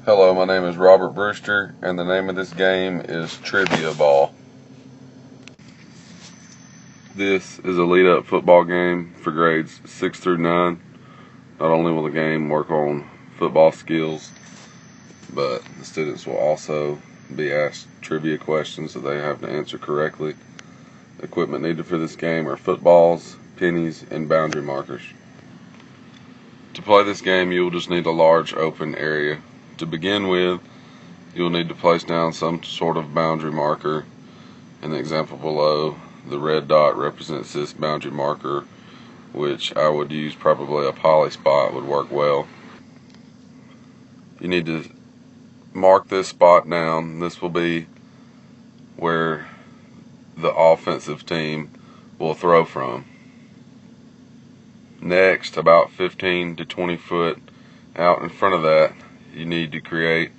Hello, my name is Robert Brewster, and the name of this game is Trivia Ball. This is a lead-up football game for grades 6 through 9. Not only will the game work on football skills, but the students will also be asked trivia questions that they have to answer correctly. The equipment needed for this game are footballs, pennies, and boundary markers. To play this game, you will just need a large open area. To begin with, you'll need to place down some sort of boundary marker. In the example below, the red dot represents this boundary marker, which I would use probably a poly spot would work well. You need to mark this spot down. This will be where the offensive team will throw from. Next, about 15 to 20 foot out in front of that, you need to create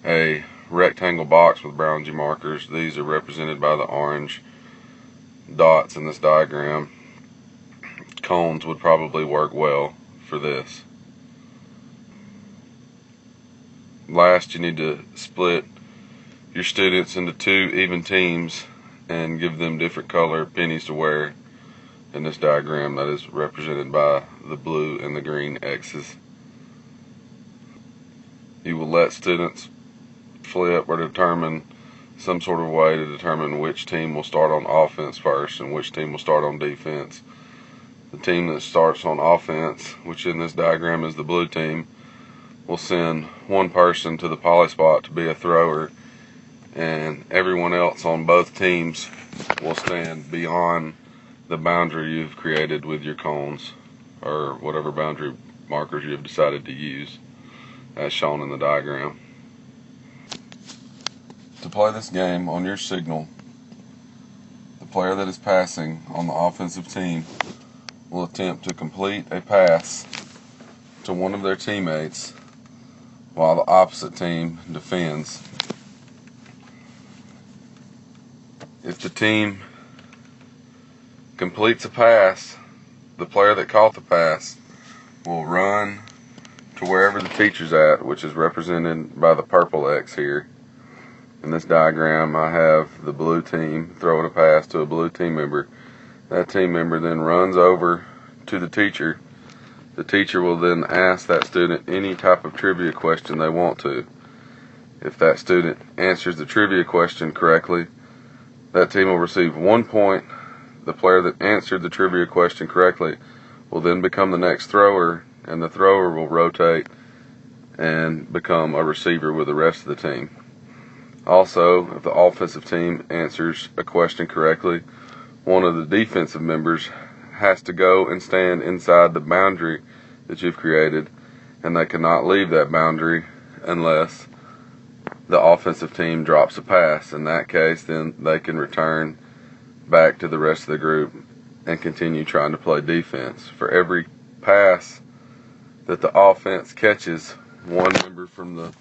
a rectangle box with boundary markers. These are represented by the orange dots in this diagram. Cones would probably work well for this. Last, you need to split your students into 2 even teams and give them different color pennies to wear. In this diagram, that is represented by the blue and the green X's. You will let students flip or determine some sort of way to determine which team will start on offense first and which team will start on defense. The team that starts on offense, which in this diagram is the blue team, will send one person to the poly spot to be a thrower, and everyone else on both teams will stand beyond the boundary you've created with your cones or whatever boundary markers you've decided to use, as shown in the diagram. To play this game on your signal, the player that is passing on the offensive team will attempt to complete a pass to one of their teammates while the opposite team defends. If the team completes a pass, the player that caught the pass will run to wherever the teacher's at, which is represented by the purple X here. In this diagram, I have the blue team throwing a pass to a blue team member. That team member then runs over to the teacher. The teacher will then ask that student any type of trivia question they want to. If that student answers the trivia question correctly, that team will receive 1 point. The player that answered the trivia question correctly will then become the next thrower, and the thrower will rotate and become a receiver with the rest of the team. Also, if the offensive team answers a question correctly, one of the defensive members has to go and stand inside the boundary that you've created, and they cannot leave that boundary unless the offensive team drops a pass. In that case, then they can return back to the rest of the group and continue trying to play defense. For every pass that the offense catches, one member from the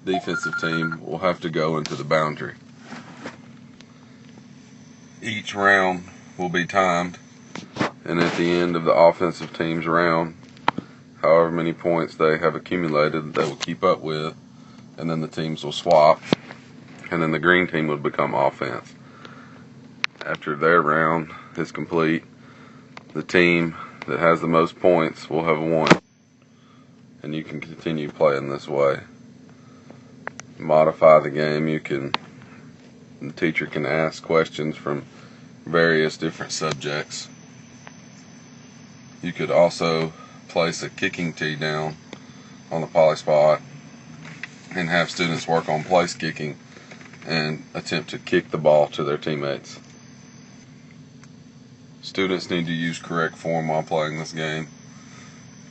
defensive team will have to go into the boundary. Each round will be timed, and at the end of the offensive team's round, however many points they have accumulated, they will keep up with, and then the teams will swap, and then the green team would become offense. After their round is complete, the team that has the most points will have won, and you can continue playing this way. Modify the game. The teacher can ask questions from various different subjects. You could also place a kicking tee down on the poly spot and have students work on place kicking and attempt to kick the ball to their teammates. Students need to use correct form while playing this game.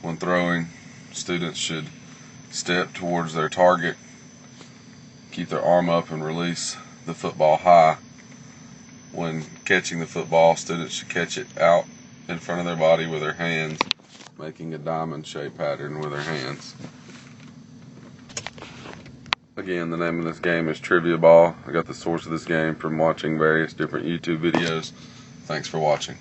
When throwing, students should step towards their target, keep their arm up, and release the football high. When catching the football, students should catch it out in front of their body with their hands, making a diamond-shaped pattern with their hands. Again, the name of this game is Trivia Ball. I got the source of this game from watching various different YouTube videos. Thanks for watching.